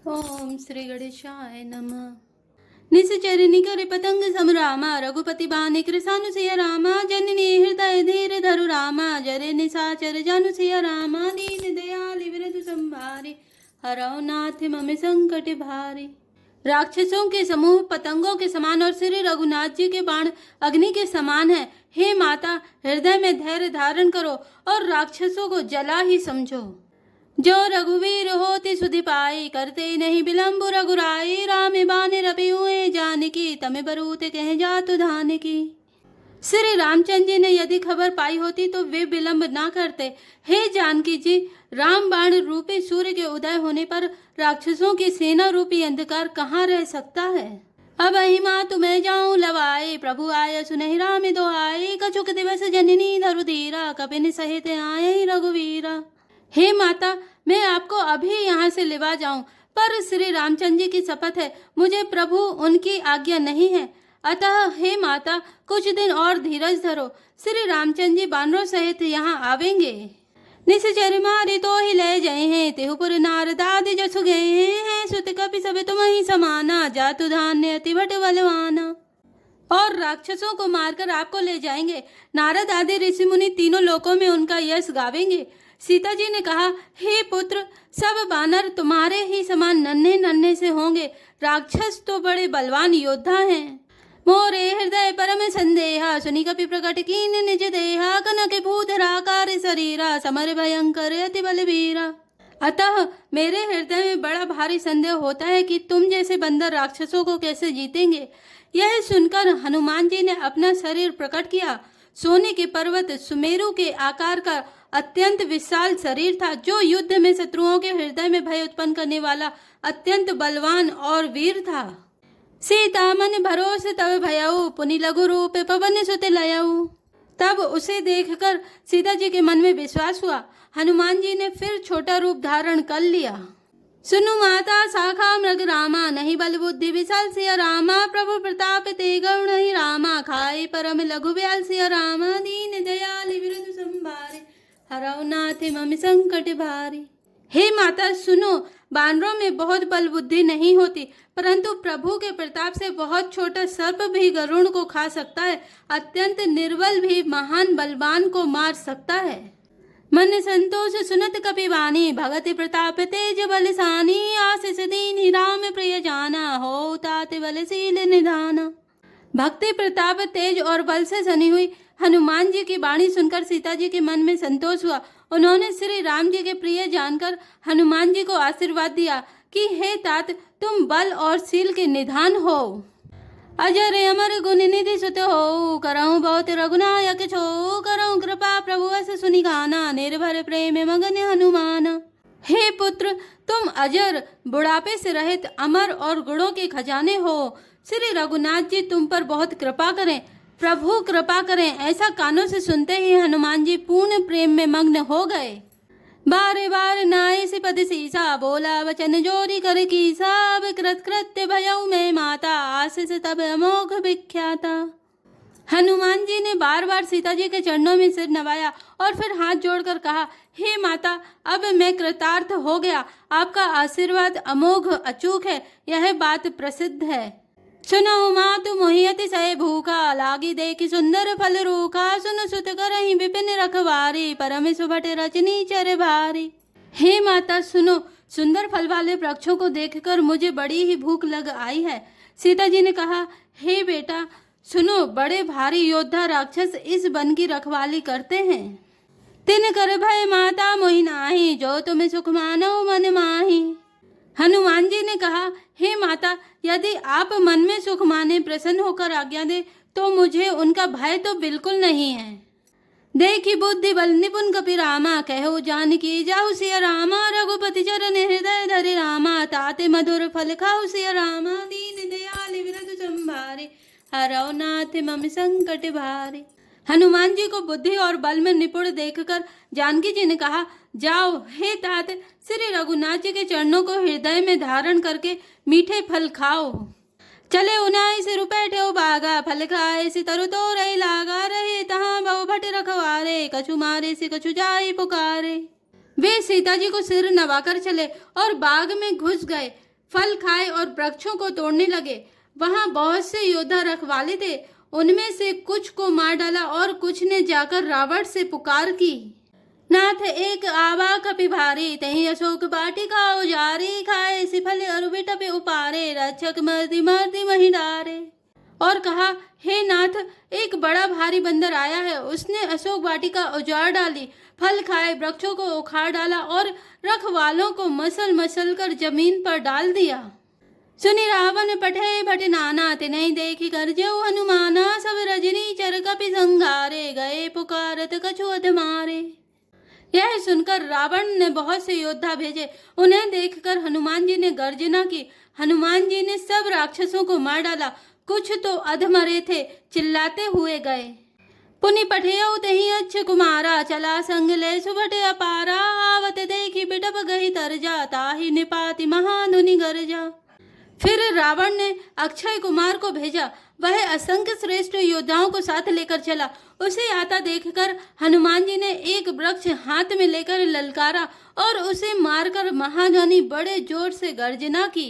ओम श्री गणेशाय नमः। निश्चर निकर पतंग समरामा रघुपति बाने कृसानुसुय रामा जननी हृदय धीर धरु रामा जरे निशाचर जानुसुय रामा दीन दयाल विरधु संभारे हरौ नाथ मम संकट भारे। राक्षसों के समूह पतंगों के समान और श्री रघुनाथ जी के बाण अग्नि के समान है। हे माता, हृदय में धैर्य धारण करो और राक्षसों को जला ही समझो। जो रघुवीर होते सुधि पाई करते नहीं विलम्ब रघुराई राम बान रपि हुए जानकी तमे बरूत कह जातु धान की। श्री रामचंद्र जी ने यदि खबर पाई होती तो वे विलंब ना करते। हे जानकी जी, राम बाण रूपी सूर्य के उदय होने पर राक्षसों की सेना रूपी अंधकार कहाँ रह सकता है। अब अहिमा तुम्हें जाऊं लवाए प्रभु आय सुनहि राम दोहाई कछुक दिवस जननी धरु धीरा कपिन सहित आये रघुवीरा। हे माता, मैं आपको अभी यहाँ से लेवा जाऊं, पर श्री रामचंद्र जी की शपथ है मुझे प्रभु उनकी आज्ञा नहीं है। अतः हे माता, कुछ दिन और धीरज धरो, श्री रामचंद्र जी बानरों सहित यहाँ आवेंगे। निश्चर मारे तो ही ले जाए हैं तेहुपुर नारदादि जसु गए हैं सुत कपि सब तुम ही समाना जातु धान्य अति भट बलवाना। और राक्षसों को मारकर आपको ले जाएंगे। नारद आदि ऋषि मुनि तीनों लोकों में उनका यश गावेंगे। सीता जी ने कहा, हे पुत्र, सब बानर तुम्हारे ही समान नन्हे नन्हे से होंगे। राक्षस तो बड़े बलवान योद्धा हैं। मोरे हृदय परम संदेहा सुनि कपि प्रकट कीन निज देहा कनक भूधराकार शरीरा समर भयंकर अति बलवीरा। अतः मेरे हृदय में बड़ा भारी संदेह होता है कि तुम जैसे बंदर राक्षसों को कैसे जीतेंगे। यह सुनकर हनुमान जी ने अपना शरीर प्रकट किया। सोने के पर्वत सुमेरु के आकार का अत्यंत विशाल शरीर था, जो युद्ध में शत्रुओं के हृदय में भय उत्पन्न करने वाला अत्यंत बलवान और वीर था। सीता मन भरोस तब भयऊ पुनि लघु रूप पवन सुत लयऊ। तब उसे देखकर सीता जी के मन में विश्वास हुआ। हनुमान जी ने फिर छोटा रूप धारण कर लिया। सुनु माता शाखा मृग रामा नहीं बल बुद्धि विशाल सिया रामा प्रभु प्रताप ते गौण ही रामा खाए परम लघु व्याल सिया रामा दीन दयाल विरधु संभारे हरौ नाथ मम संकट भारी। हे माता सुनो, बानरों में बहुत बल बुद्धि नहीं होती, परंतु प्रभु के प्रताप से बहुत छोटा सर्प भी गरुड़ को खा सकता है। अत्यंत निर्बल भी महान बलवान को मार सकता है। मन संतोष सुनत कपि वाणी भगति प्रताप तेज बलसानी आशीष दीन राम प्रिय जाना हो तात बलशील निधाना। भक्ति प्रताप तेज और बल से सनी हुई हनुमान जी की वाणी सुनकर सीता जी के मन में संतोष हुआ। उन्होंने श्री राम जी के प्रिय जानकर हनुमान जी को आशीर्वाद दिया कि हे तात, तुम बल और शील के निधान हो। अजर अमर गुण निधि सुत हो करऊं बहुत रघुनायक छो करऊं कृपा प्रभु अस सुनि गाना निर्भर प्रेम मगन हनुमान। हे पुत्र, तुम अजर बुढ़ापे से रहित अमर और गुणों के खजाने हो। श्री रघुनाथ जी तुम पर बहुत कृपा करें, प्रभु कृपा करें। ऐसा कानों से सुनते ही हनुमान जी पूर्ण प्रेम में मग्न हो गए। बारे बार नाय से पद सीसा बोला वचन जोरी कर कीसा विकृत कृत्य भयऊ में माता आशीष तब अमोघ विख्याता। हनुमान जी ने बार बार सीता जी के चरणों में सिर नवाया और फिर हाथ जोड़कर कहा, हे माता, अब मैं कृतार्थ हो गया। आपका आशीर्वाद अमोघ अचूक है, यह बात प्रसिद्ध है। सुनो मातु मोहियति सय भूखा लागी देखी सुंदर फल रूखा सुन सुत करहि विपिन रखवारी परम सुभट रचनी चर भारी। हे माता सुनो, सुंदर फल वाले वृक्षों को देखकर मुझे बड़ी ही भूख लग आई है। सीता जी ने कहा, हे बेटा सुनो, बड़े भारी योद्धा राक्षस इस वन की रखवाली करते हैं। तिन कर भय माता मोहि नाही जो तुम्हें सुख मानो मन माही। हनुमान जी ने कहा, हे माता, यदि आप मन में सुख माने प्रसन्न होकर आज्ञा दे तो मुझे उनका भय तो बिल्कुल नहीं है। देखी बुद्धि बल निपुण कपि रामा कहो जानकी जाहु सिया रामा रघुपति चरण हृदय धरि रामा ताते मधुर फल खाऊ सिया रामा दीन दयाल विरधु संभारे हरौ नाथ मम संकट भारे। हनुमान जी को बुद्धि और बल में निपुण देखकर जानकी जी ने कहा, जाओ हे तात, श्री रघुनाथ जी के चरणों को हृदय में धारण करके मीठे फल खाओ। चले उनाई से रुपए ठेव बागा फल खाए से तरु तो रही लागा रहे तहाँ बहु भट रखवारे कछु मारे से कछु जाई पुकारे। वे सीता जी को सिर नवाकर चले और बाग में घुस गए। फल खाए और वृक्षों को तोड़ने लगे। वहां बहुत से योद्धा रखवाले थे, उनमें से कुछ को मार डाला और कुछ ने जाकर रावण से पुकार की, नाथ एक आवा कपि भारी, तही अशोक वाटिका उजारी, खाए सिफल और बिटप उपारे, रक्षक मर्दी मर्दी वही डारे। और कहा, हे नाथ, एक बड़ा भारी बंदर आया है, उसने अशोक वाटिका उजाड़ डाली, फल खाए वृक्षों को उखाड़ डाला और रखवालों को मसल मसल कर जमीन पर डाल दिया। सुनि रावण पठे भट नाना, तिन्हि देखी गर्जऊ हनुमाना, सब रजनी चर कपि संघारे, गए पुकारत कछु अध मारे। यह सुनकर रावण ने बहुत से योद्धा भेजे, उन्हें देखकर हनुमान जी ने गर्जना की। हनुमान जी ने सब राक्षसों को मार डाला, कुछ तो अधमरे थे, चिल्लाते हुए गए। पुनि पठेऊ तही अच्छ कुमारा, चला संग ले सुभट अपारा, आवत देखी बिटप गही तरजा, ताहि निपाति महाधुनि गरजा। फिर रावण ने अक्षय कुमार को भेजा, वह असंख्य श्रेष्ठ योद्धाओं को साथ लेकर चला। उसे आता देखकर हनुमान जी ने एक वृक्ष हाथ में लेकर ललकारा और उसे मारकर महाध्वनि बड़े जोर से गर्जना की,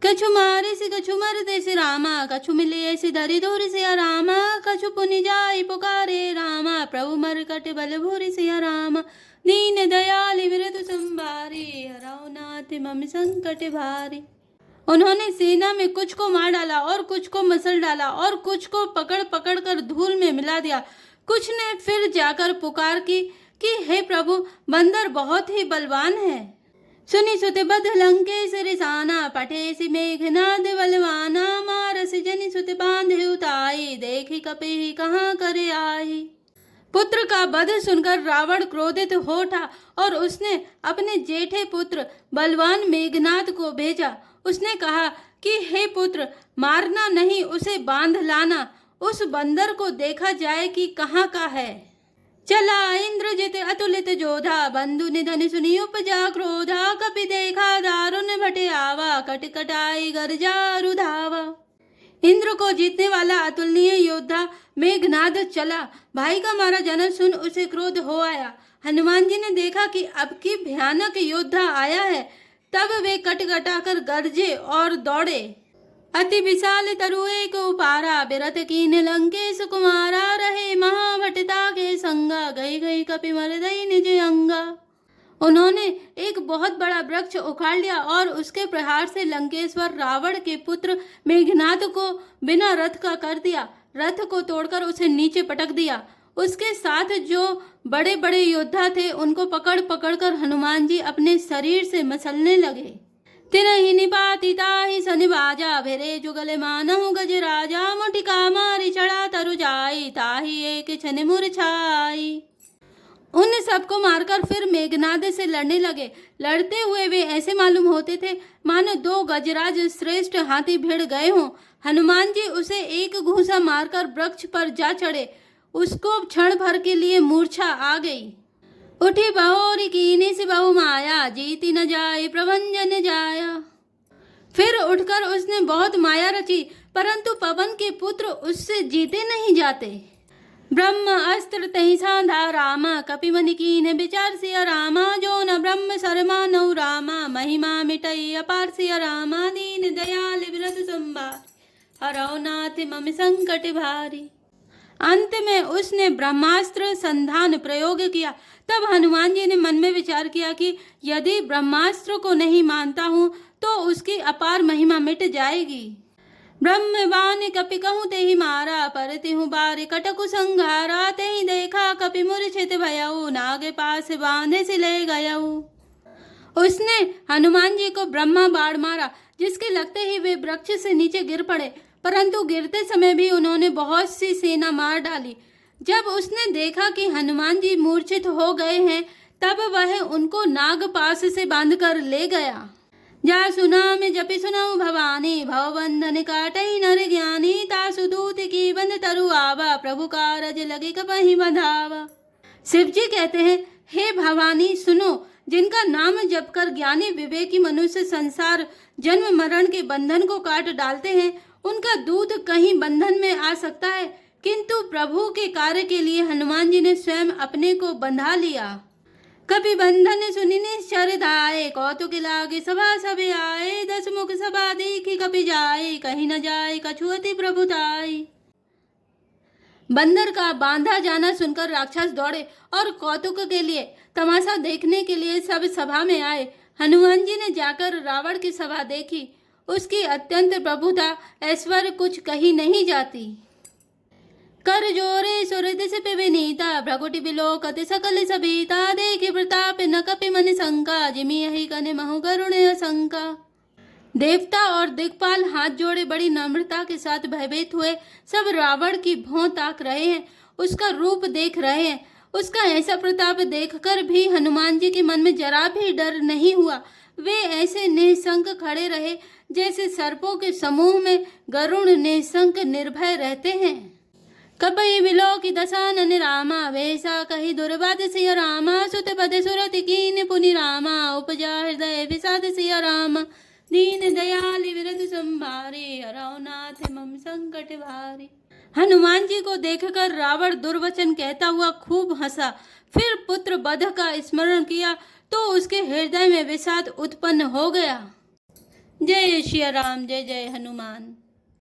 कछु मारे से कछु मरते से रामा, कछु मिले ऐसे धरि धोरी से रामा, कछु पुनि जाई पुकारे रामा, प्रभु मरकट बल भूरि से रामा, दीन दयाल विरत संभारी, हरौ नाथ मम संकट भारी। उन्होंने सेना में कुछ को मार डाला और कुछ को मसल डाला और कुछ को पकड़ पकड़ कर धूल में मिला दिया। कुछ ने फिर जाकर पुकार की कि हे प्रभु, बंदर बहुत ही बलवान है। सुनि सुत बध लंकेश रिसाना, पठे सि मेघनाद बलवाना, मारस जनि सुत बांधे उताई, देखी कपि कहाँ करे आई। पुत्र का वध सुनकर रावण क्रोधित हो उठा और उसने अपने जेठे पुत्र बलवान मेघनाद को भेजा। उसने कहा कि हे पुत्र, मारना नहीं, उसे बांध लाना, उस बंदर को देखा जाए कि कहाँ का है। चला इंद्रजित अतुलित जोधा, बंधु निधन सुनी उपजा क्रोधा, कपि देखा दारुण भटे आवा, कट कटाई गर्जा रुधावा। इंद्र को जीतने वाला अतुलनीय योद्धा मेघनाद चला। भाई का मारा जन सुन उसे क्रोध हो आया। हनुमान जी ने देखा कि अब की भयानक योद्धा आया है, तब वे कटकटाकर गरजे और दौड़े। अति विशाल तरु एक उपारा, बिरत कीन लंकेश कुमारा, रहे महाभटता के संगा, गई गई कपि मरदई निज अंगा। उन्होंने एक बहुत बड़ा वृक्ष उखाड़ लिया और उसके प्रहार से लंकेश्वर रावण के पुत्र मेघनाद को बिना रथ का कर दिया। रथ को तोड़कर उसे नीचे पटक दिया। उसके साथ जो बड़े बड़े योद्धा थे उनको पकड़ पकड़ कर हनुमान जी अपने शरीर से मसलने लगे। तिनहि निपाति ताहि सनिबाजा, भेरे जुगल मानहु गज राजा, मुटिका मारी चढ़ा तरु जाई, ताहि एक क्षण मूर्छाई। उन सबको मारकर फिर मेघनाद से लड़ने लगे। लड़ते हुए वे ऐसे मालूम होते थे मानो दो गजराज श्रेष्ठ हाथी भिड़ गए हों। हनुमान जी उसे एक घूंसा मारकर वृक्ष पर जा चढ़े। उसको क्षण भर के लिए मूर्छा आ गई। उठी बहोरी कीनी से बहु माया, जीती न जाए प्रभंजन जाया। फिर उठकर उसने बहुत माया रची, परंतु पवन के पुत्र उससे जीते नहीं जाते। ब्रह्म अस्त्र तहि साधा रामा, कपि मनि कीन विचार सिया रामा, जो न ब्रह्म शर्मा नौ रामा, महिमा मिटई अपार सिया रामा, दीन दयाल विरत संभार, हरौ नाथ मम संकट भारी। अंत में उसने ब्रह्मास्त्र संधान प्रयोग किया। तब हनुमान जी ने मन में विचार किया कि यदि ब्रह्मास्त्र को नहीं मानता हूँ तो उसकी अपार महिमा मिट जाएगी। ब्रह्मवान कपि कहूँ तेहि मारा, पर तिहु बार कटकु संघारा, तेहि देखा कपि मूर्छित भयउ, नाग पास बांधे से ले गयउ। उसने हनुमान जी को ब्रह्मा बाण मारा, जिसके लगते ही वे वृक्ष से नीचे गिर पड़े, परंतु गिरते समय भी उन्होंने बहुत सी सेना मार डाली। जब उसने देखा कि हनुमान जी मूर्छित हो गए हैं, तब वह उनको नागपाश से बांधकर ले गया। जा सुना में जपि सुनऊ भवानी, भवबंधन काटई नर ज्ञानी, तासु दूत की बंध तरु आवा, प्रभु कारज लगे कपहि बंधावा। शिव जी कहते हैं, हे भवानी सुनो, जिनका नाम जप कर ज्ञानी विवेकी मनुष्य संसार जन्म मरण के बंधन को काट डालते हैं, उनका दूत कहीं बंधन में आ सकता है, किंतु प्रभु के कार्य के लिए हनुमान जी ने स्वयं अपने को बंधा लिया। कपि बंधन सुनि निश्चर धाये, कौतुक लागे सभा सभे आए, 10 मुख सभा देखी कपि जाए, कहीं न जाए कछु अति प्रभुताई। बंदर का बांधा जाना सुनकर राक्षस दौड़े और कौतुक के लिए, तमाशा देखने के लिए सब सभा में आए। हनुमान जी ने जाकर रावण की सभा देखी। उसकी अत्यंत प्रभुता ऐश्वर्य कुछ कही नहीं जाती। कर जोरे सुर दिस पे विनीता, भ्रकुटि बिलोकत सकल सबीता, देखि प्रताप न कपि मन शंका, जिमि यही कने महु करुण असंका। देवता और दिक्पाल हाथ जोड़े बड़ी नम्रता के साथ भयभीत हुए। सब रावण की भौं ताक रहे हैं, उसका रूप देख रहे हैं। उसका ऐसा प्रताप देखकर भी हनुमान जी के मन में जरा भी डर नहीं हुआ। वे ऐसे निशंक खड़े रहे जैसे सर्पों के समूह में गरुण निशंक निर्भय रहते हैं। कपि बिलोकि दशानन रामा, वैसा कही दुर्बात सिय रामा, सुत पद सुरति कीन पुनि रामा, उपजा हृदय विषाद सिय रामा, दीन दयाल विरत संभारे, हरौ नाथ मम संकट भारे। हनुमान जी को देखकर रावण दुर्वचन कहता हुआ खूब हंसा। फिर पुत्र वध का स्मरण किया तो उसके हृदय में विषाद उत्पन्न हो गया। जय श्री राम, जय जय हनुमान।